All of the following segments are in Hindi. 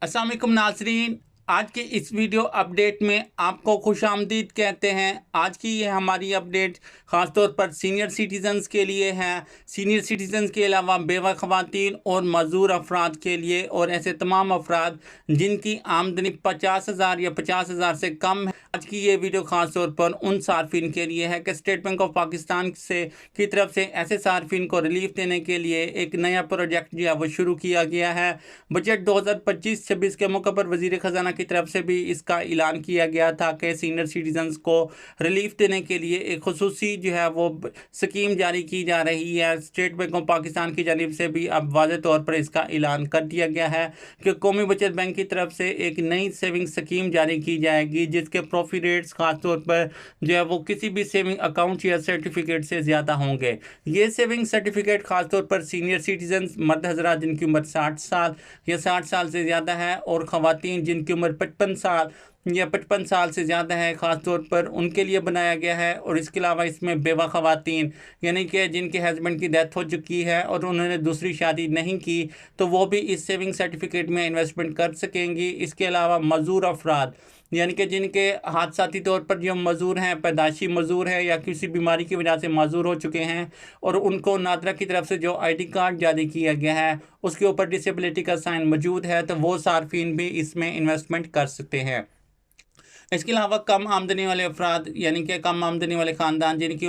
अस्सलाम वालेकुम नाज़रीन। आज के इस वीडियो अपडेट में आपको खुशामदीद कहते हैं। आज की ये हमारी अपडेट ख़ास तौर पर सीनियर सिटीज़न्स के लिए है। सीनियर सिटीज़न्स के अलावा बेवा ख़वातीन और मज़दूर अफराद के लिए और ऐसे तमाम अफराद जिनकी आमदनी 50,000 या 50,000 से कम है। आज की ये वीडियो ख़ास तौर पर उन सार्फिन के लिए है कि स्टेट बैंक ऑफ पाकिस्तान से की तरफ से ऐसे सार्फिन को रिलीफ देने के लिए एक नया प्रोजेक्ट जो है वो शुरू किया गया है। बजट 2025-26 के मौके पर वज़ीर ख़जाना की तरफ से भी इसका ऐलान किया गया था कि सीनियर सिटीजन्स को रिलीफ देने के लिए एक खुसूसी जो है वो स्कीम जारी की जा रही है। स्टेट बैंक ऑफ पाकिस्तान की जानिब से भी अब वाज़ेह तौर पर इसका ऐलान कर दिया गया है कि कौमी बचत बैंक की तरफ से एक नई सेविंग स्कीम जारी की जाएगी जिसके प्रॉफिट रेट्स खास तौर पर जो है वो किसी भी सेविंग अकाउंट या सर्टिफिकेट से ज़्यादा होंगे। ये सेविंग सर्टिफिकेट खास तौर पर सीनियर सिटीजन्स मर्द हज़रात जिनकी उम्र 60 साल या 60 साल से ज़्यादा है और ख़वातीन जिनकी उम्र 55 साल या 55 साल से ज़्यादा है ख़ास तौर पर उनके लिए बनाया गया है। और इसके अलावा इसमें बेवा ख़वातीन यानी कि जिनके हस्बैंड की डेथ हो चुकी है और उन्होंने दूसरी शादी नहीं की तो वो भी इस सेविंग सर्टिफिकेट में इन्वेस्टमेंट कर सकेंगी। इसके अलावा मज़दूर अफराद यानी कि जिनके हादसाती तौर पर जो मज़दूर हैं, पैदाशी मज़दूर हैं या किसी बीमारी की वजह से माजूर हो चुके हैं और उनको नादरा की तरफ से जो आईडी कार्ड जारी किया गया है उसके ऊपर डिसेबिलिटी का साइन मौजूद है तो वो सार्फिन भी इसमें इन्वेस्टमेंट कर सकते हैं। इसके अलावा कम आमदनी वाले अफराद यानी कि कम आमदनी वाले ख़ानदान जिनकी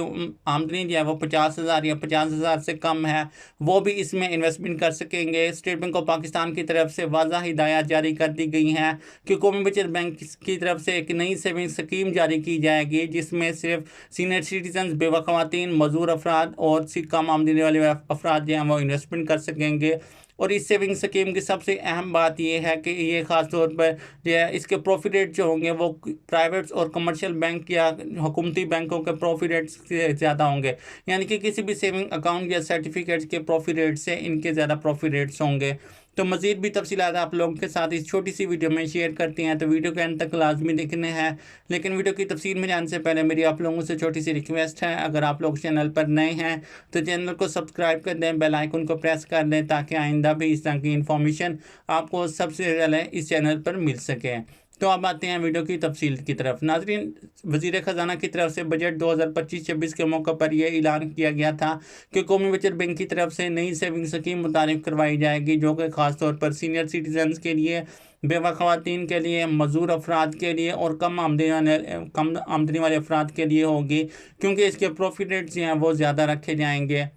आमदनी जो है वो 50,000 या 50,000 से कम है वो भी इसमें इन्वेस्टमेंट कर सकेंगे। स्टेट बैंक ऑफ पाकिस्तान की तरफ से वाज़ा हिदायत जारी कर दी गई हैं कि कौमी बचत बैंक की तरफ से एक नई सेविंग स्कीम जारी की जाएगी जिसमें सिर्फ सीनियर सिटीजन, बेवा ख़वातीन, मज़दूर अफराद और कम आमदनी वाले अफराद जो हैं वो इन्वेस्टमेंट कर सकेंगे। और इस सेविंग स्कीम की सबसे अहम बात यह है कि ये ख़ास तौर पर जो है इसके प्रॉफिट रेट जो होंगे वो प्राइवेट्स और कमर्शियल बैंक या हुकूमती बैंकों के प्रॉफिट रेट से ज़्यादा होंगे। यानी कि किसी भी सेविंग अकाउंट या सर्टिफिकेट्स के प्रॉफिट रेट से इनके ज़्यादा प्रॉफिट रेट्स होंगे। तो मज़ीद भी तफसीलात आप लोगों के साथ इस छोटी सी वीडियो में शेयर करते हैं तो वीडियो के अंत तक लाजमी देखने हैं। लेकिन वीडियो की तफसील में जाने से पहले मेरी आप लोगों से छोटी सी रिक्वेस्ट है, अगर आप लोग चैनल पर नए हैं तो चैनल को सब्सक्राइब कर दें, बेल आइकन को प्रेस कर दें ताकि आइंदा भी इस तरह की इन्फॉर्मेशन आपको सबसे पहले इस चैनल पर मिल सके। तो अब आते हैं वीडियो की तफसील की तरफ। नाज़रीन, वज़ीर ख़जाना की तरफ से बजट 2025-26 के मौके पर यह ऐलान किया गया था कि कौमी बचत बैंक की तरफ से नई सेविंग स्कीम मुतारिफ करवाई जाएगी जो कि ख़ास तौर पर सीनियर सिटीजन्स के लिए, बेवा ख़वातीन के लिए, मज़दूर अफराद के लिए और कम आमदनी वाले अफराद के लिए होगी क्योंकि इसके प्रॉफिट रेट जो हैं वो ज़्यादा रखे जाएंगे।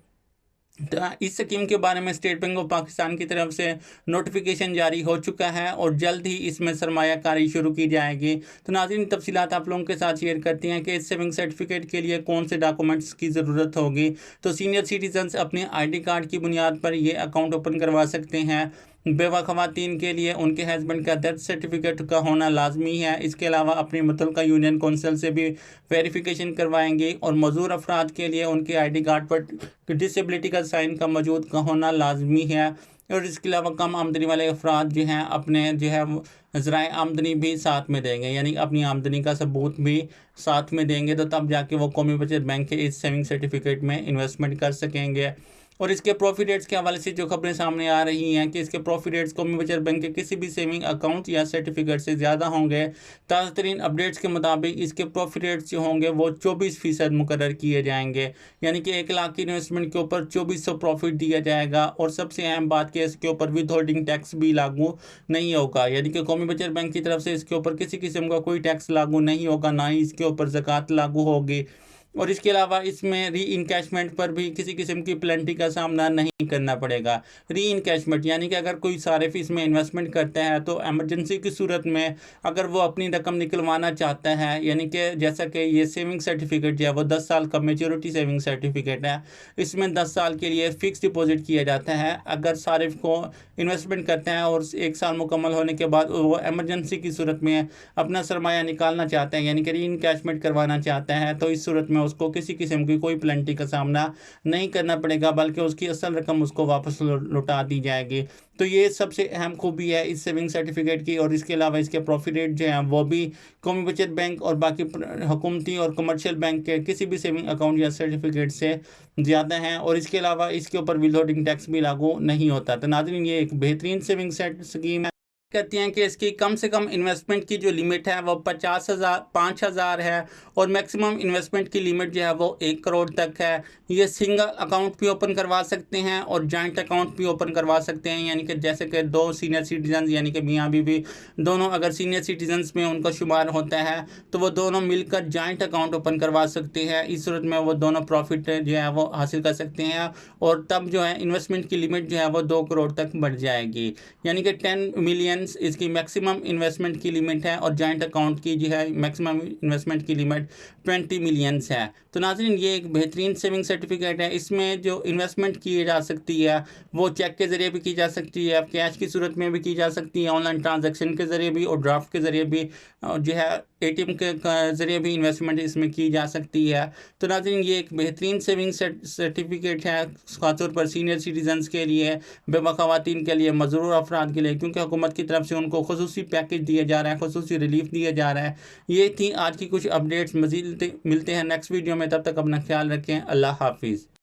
तो इस स्कीम के बारे में स्टेट बैंक ऑफ पाकिस्तान की तरफ से नोटिफिकेशन जारी हो चुका है और जल्द ही इसमें सरमायाकारी शुरू की जाएगी। तो नाज़रीन, तफसीलात आप लोगों के साथ शेयर करती हैं कि इस सेविंग सर्टिफिकेट के लिए कौन से डॉक्यूमेंट्स की ज़रूरत होगी। तो सीनियर सिटीजन्स अपने आईडी कार्ड की बुनियाद पर ये अकाउंट ओपन करवा सकते हैं। बेवा ख़वातीन के लिए उनके हस्बैंड का डेथ सर्टिफिकेट का होना लाजमी है। इसके अलावा अपनी मुतल्लिका यूनियन कौंसिल से भी वेरिफिकेशन करवाएंगे। और मज़दूर अफराद के लिए उनके आईडी कार्ड पर डिसेबिलिटी का साइन का मौजूद का होना लाजमी है। और इसके अलावा कम आमदनी वाले अफराद जो हैं अपने जो है ज़राए आमदनी भी साथ में देंगे, यानी अपनी आमदनी का सबूत भी साथ में देंगे तो तब जाके वो कौमी बचत बैंक के इस सेविंग सर्टिफिकेट में इन्वेस्टमेंट कर सकेंगे। और इसके प्रॉफिट रेट्स के हवाले से जो खबरें सामने आ रही हैं कि इसके प्रॉफिट रेट्स कौमी बचत बैंक के किसी भी सेविंग अकाउंट या सर्टिफिकेट से ज़्यादा होंगे। ताज़ा तरीन अपडेट्स के मुताबिक इसके प्रॉफिट रेट्स जो होंगे वो 24% मुकर्रर किए जाएंगे, यानी कि 1 लाख की इन्वेस्टमेंट के ऊपर 2400 प्रॉफिट दिया जाएगा। और सबसे अहम बात कि इसके ऊपर विद होल्डिंग टैक्स भी लागू नहीं होगा, यानी कि कौमी बचत बैंक की तरफ से इसके ऊपर किसी किस्म का कोई टैक्स लागू नहीं होगा, ना ही इसके ऊपर ज़कात लागू होगी। और इसके अलावा इसमें री इनकैशमेंट पर भी किसी किस्म की पेनल्टी का सामना नहीं करना पड़ेगा। री इनकैशमेंट यानी कि अगर कोई सारिफ इसमें इन्वेस्टमेंट करता है तो एमरजेंसी की सूरत में अगर वो अपनी रकम निकलवाना चाहता है, यानी कि जैसा कि ये सेविंग सर्टिफिकेट जो है वो 10 साल का मेच्योरिटी सेविंग सर्टिफिकेट है, इसमें 10 साल के लिए फ़िक्स डिपॉजिट किया जाता है। अगर सारिफ को इन्वेस्टमेंट करते हैं और 1 साल मुकम्मल होने के बाद वो एमरजेंसी की सूरत में अपना सरमाया निकालना चाहते हैं, यानी कि री इनकैशमेंट करवाना चाहते हैं, तो इस सूरत में उसको किसी किस्म की कोई पेनल्टी का सामना नहीं करना पड़ेगा बल्कि उसकी असल रकम उसको वापस लौटा दी जाएगी। तो ये सबसे अहम खूबी है इस सेविंग सर्टिफिकेट की। और इसके अलावा इसके प्रॉफिट रेट जो हैं वो भी कौमी बचत बैंक और बाकी हुकूमती और कमर्शियल बैंक के किसी भी सेविंग अकाउंट या सर्टिफिकेट से ज़्यादा हैं। और इसके अलावा इसके ऊपर विद होल्डिंग टैक्स भी लागू नहीं होता। तो नाज़रीन, ये एक बेहतरीन सेविंग स्कीम है। कहती हैं कि इसकी कम से कम इन्वेस्टमेंट की जो लिमिट है वो 5,000 है और मैक्सिमम इन्वेस्टमेंट की लिमिट जो है वो 1 करोड़ तक है। ये सिंगल अकाउंट भी ओपन करवा सकते हैं और जॉइंट अकाउंट भी ओपन करवा सकते हैं, यानी कि जैसे कि 2 सीनियर सिटीजन यानी कि मियाँ बीवी दोनों अगर सीनियर सिटीजन्स में उनका शुमार होता है तो वो दोनों मिलकर जॉइंट अकाउंट ओपन करवा सकते हैं। इस सूरत में वो दोनों प्रॉफिट जो है वो हासिल कर सकते हैं और तब जो है इन्वेस्टमेंट की लिमिट जो है वो 2 करोड़ तक बढ़ जाएगी, यानी कि 10 मिलियन इसकी मैक्सिमम इन्वेस्टमेंट की लिमिट है और जॉइंट अकाउंट की जो है मैक्सिमम इन्वेस्टमेंट की लिमिट 20 मिलियंस है। तो नाज़रीन, ये एक बेहतरीन सेविंग सर्टिफिकेट है। इसमें जो इन्वेस्टमेंट की जा सकती है वो चेक के ज़रिए भी की जा सकती है, कैश की सूरत में भी की जा सकती है, ऑनलाइन ट्रांजैक्शन के ज़रिए भी और ड्राफ्ट के ज़रिए भी, जो है ATM के ज़रिए भी इन्वेस्टमेंट इसमें की जा सकती है। तो नाज़रीन, ये एक बेहतरीन सेविंग सर्टिफिकेट है ख़ासतौर पर सीनियर सिटीजन्स के लिए, बेवा ख़वातीन के लिए, मज़रूर अफराद के लिए, क्योंकि हुकूमत की तरफ से उनको खुसूसी पैकेज दिया जा रहा है, खुसूसी रिलीफ दिया जा रहा है। ये थी आज की कुछ अपडेट्स। मज़ीद मिलते हैं नेक्स्ट वीडियो में, तब तक अपना ख्याल रखें। अल्लाह हाफिज़।